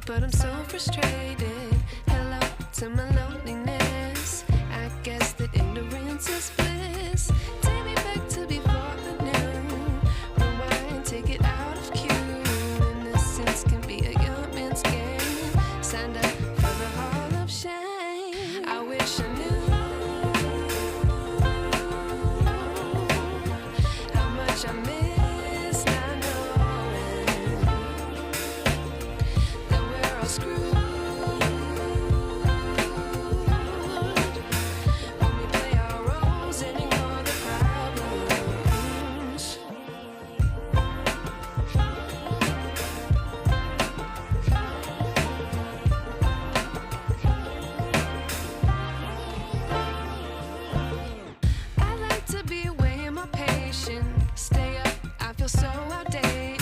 but I'm so frustrated. Hello to my loneliness. I guess that ignorance is bliss. Take me back to before I knew. Rewind, take it out of cue. Innocence can be a young man's game. Signed up for the hall of shame. I wish I knew how much I miss not knowing that we're all screwed when we play our roles and ignore the problems. I like to be away in my patience. Stay up, I feel so outdated.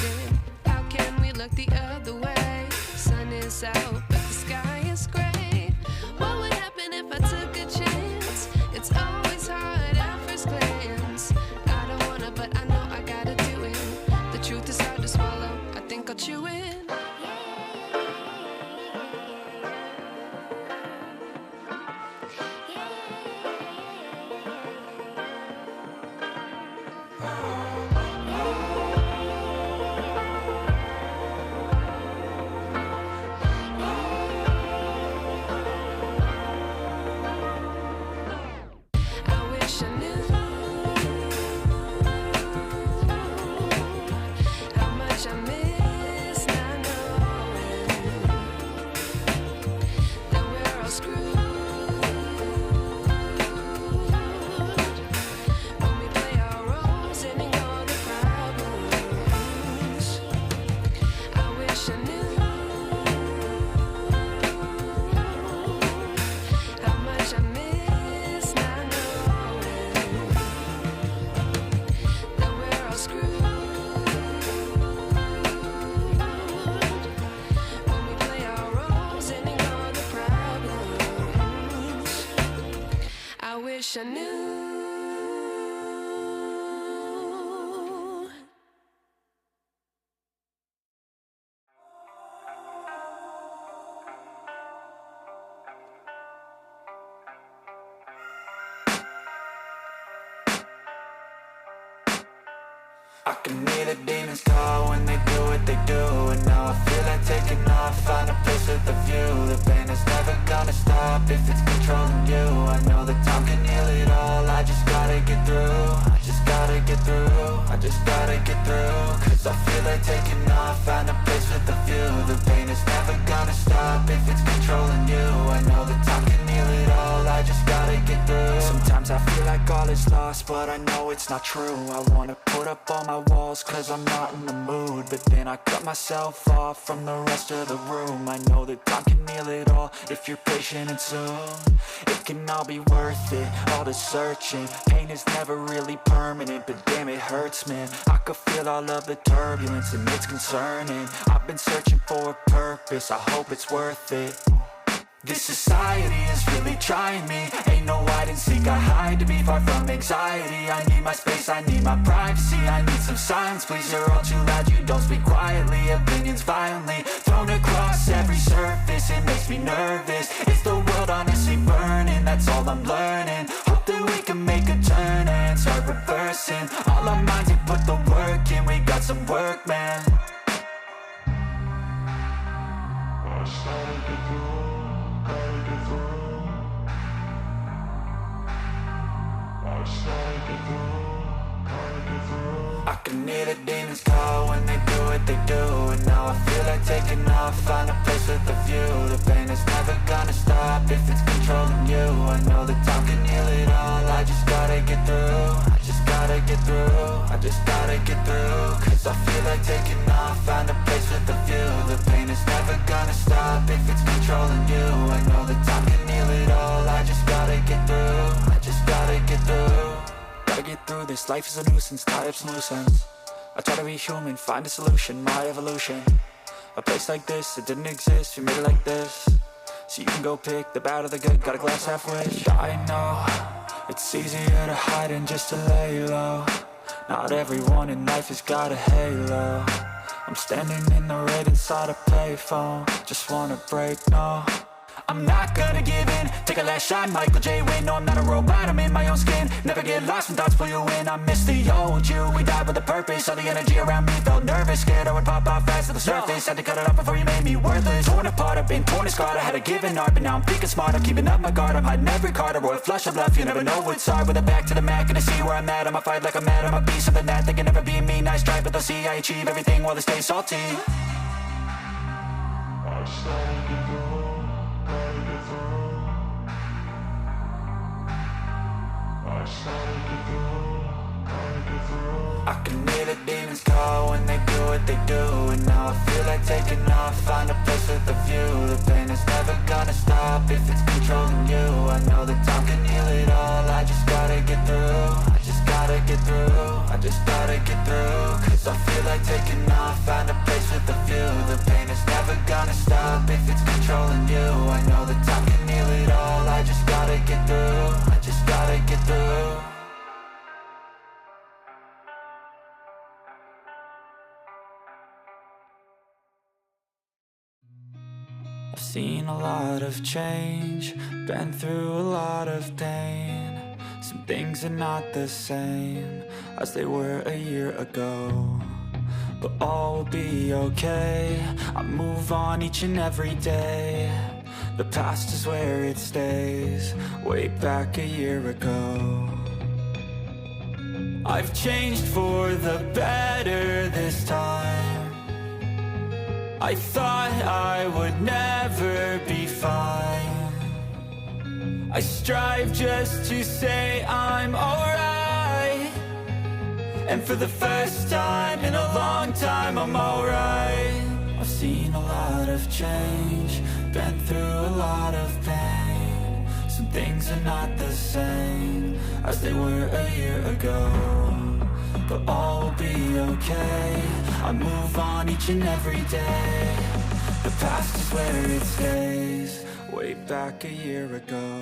How can we look the other way? Sun is out, but the sky is gray. What would happen if I took a chance? It's always hard at first glance. I don't wanna, but I know I gotta do it. The truth is hard to swallow, I think I'll chew it. I wish I knew how much I miss not knowing that we're all screwed when we play our roles and ignore the problems. I wish I knew how much I miss not knowing that we're all screwed when we play our roles and ignore the problems. I wish I knew. I can hear the demons call when they do what they do. And now I feel like taking off, find a place with a view. The pain is never gonna stop if it's controlling you. I know that time can heal it all, I just gotta get through. I just gotta get through, I just gotta get through. Cause I feel like taking off, find a place with a view. The pain is never gonna stop if it's controlling you. I know that time can heal it all, I just gotta get through. Sometimes I feel like all is lost, but I know it's not true. I wanna put up all my walls cause I'm not in the mood, but then I cut myself off from the rest of the room. I know that time can heal it all if you're patient and soon it can all be worth it, all the searching. Pain is never really permanent, but damn it hurts, man. I could feel all of the turbulence and it's concerning. I've been searching for a purpose, I hope it's worth it. This society is really trying me. Ain't no hide and seek, I hide to be far from anxiety. I need my space, I need my privacy. I need some silence, please, you're all too loud. You don't speak quietly, opinions violently thrown across every surface. It makes me nervous, is the world honestly burning? That's all I'm learning. Hope that we can make a turn and start reversing. All our minds and put the work in, we got some work, man. I can hear the demons call when they do what they do. And now I feel like taking off, find a place with a view. The pain is never gonna stop if it's controlling you. I know that time can heal it all, I just gotta get through. I just gotta get through, I just gotta get through. Cause I feel like taking off, find a place with a view. The pain is never gonna stop if it's controlling you. I know that time can heal it all, I just gotta get through. I just gotta get through. Gotta get through this, life is a nuisance, tie up some loose ends. I try to be human, find a solution, my evolution. A place like this, it didn't exist, we made it like this. So you can go pick the bad or the good, got a glass half wish. I know, it's easier to hide than just to lay low. Not everyone in life has got a halo. I'm standing in the red inside a payphone. Just wanna break, no, I'm not gonna give in. Take a last shot, Michael J. Win. No, I'm not a robot, I'm in my own skin. Never get lost when thoughts pull you in. I miss the old you, we died with a purpose. All the energy around me felt nervous. Scared I would pop out fast to the surface. Had to cut it off before you made me worthless. Torn apart, I've been torn and scarred. I had a given art, but now I'm thinking smart. I'm keeping up my guard, I'm hiding every card. A royal flush of love, you never know what's hard. With a back to the mat, gonna see where I'm at. I'ma fight like I'm mad, I'ma be something that they can never be me. Nice try, but they'll see I achieve everything while they stay salty. I can hear the demons call when they do what they do. And now I feel like taking off, find a place with a view. The pain is never gonna stop if it's controlling you. I know that time can heal it all, I just gotta get through. I just gotta get through, I just gotta get through. Cause I feel like taking off, find a place with a view. The pain is never gonna stop if it's controlling you. I know that time can heal it all, I just gotta get through. I just gotta get through. I've seen a lot of change, been through a lot of pain. Some things are not the same as they were a year ago, but all will be okay. I move on each and every day. The past is where it stays, way back a year ago. I've changed for the better this time. I thought I would never be fine. I strive just to say I'm alright. And for the first time in a long time, I'm alright. I've seen a lot of change, been through a lot of pain. Some things are not the same as they were a year ago, but all will be okay. I move on each and every day. The past is where it stays, way back a year ago.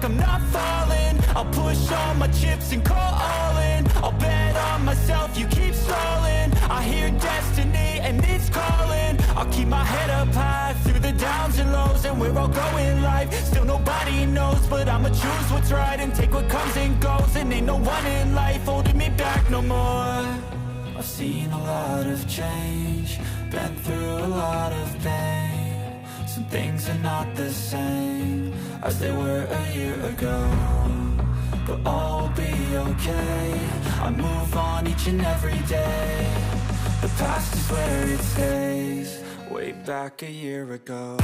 I'm not falling, I'll push all my chips and call all in. I'll bet on myself, you keep stalling. I hear destiny and it's calling. I'll keep my head up high through the downs and lows. And we're all going life, still nobody knows. But I'ma choose what's right and take what comes and goes. And ain't no one in life holding me back no more. I've seen a lot of change, been through a lot of pain. Some things are not the same as they were a year ago, but all will be okay. I move on each and every day. The past is where it stays, way back a year ago.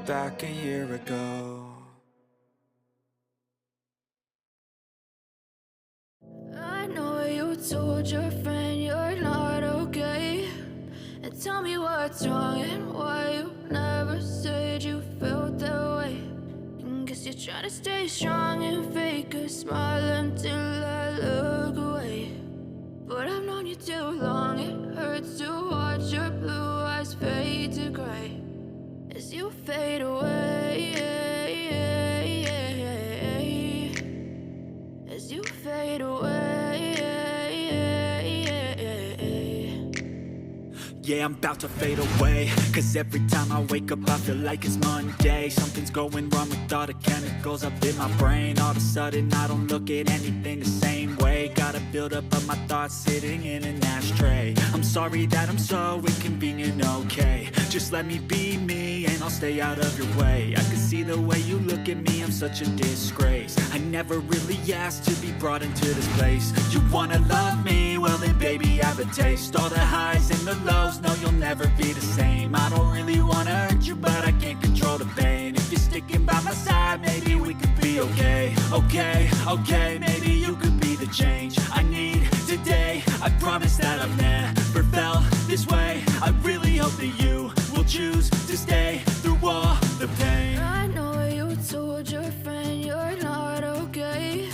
Back a year ago. I know you told your friend you're not okay, and tell me what's wrong and why you never said you felt that way. And guess you're trying to stay strong and fake a smile until I look away. But I've known you too long, it hurts to watch your blue eyes fade to gray as you fade away, as you fade away. yeah, I'm about to fade away. Cause every time I wake up I feel like it's Monday. Something's going wrong with all the chemicals up in my brain. All of a sudden I don't look at anything the same way. Gotta build up of my thoughts sitting in an ashtray. I'm sorry that I'm so inconvenient, okay. Just let me be me and I'll stay out of your way. I can see the way you look at me, I'm such a disgrace. I never really asked to be brought into this place. You wanna love me? Well then baby I have a taste. All the highs and the lows, no you'll never be the same. I don't really wanna hurt you but I can't control the pain. If you're sticking by my side, maybe we could be okay. Okay, maybe you could be the change I need today. I promise that I've never felt this way. I really hope that you will choose to stay through all the pain. I know you told your friend you're not okay,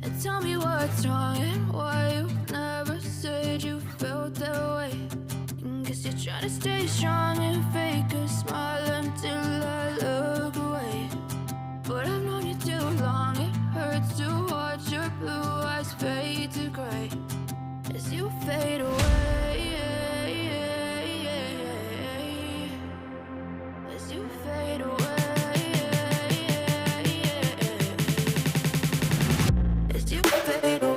and tell me what's wrong and why you never said you felt that way. Guess you're trying to stay strong and fake a smile until I look away. But I've known you too long, it hurts to watch your blue eyes fade to gray as you fade away. As you fade away. As you fade away.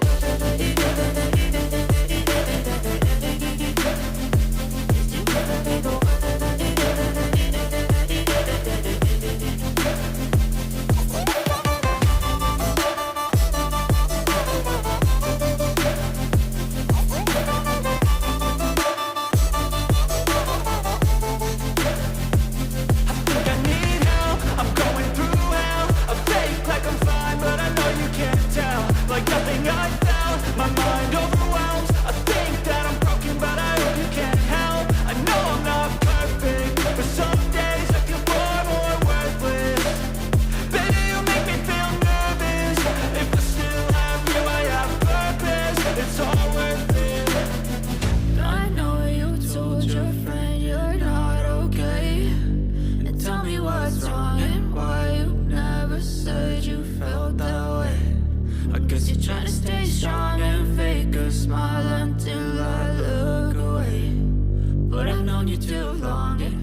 You're trying to stay strong and fake a smile until I look away. But I've known you too long.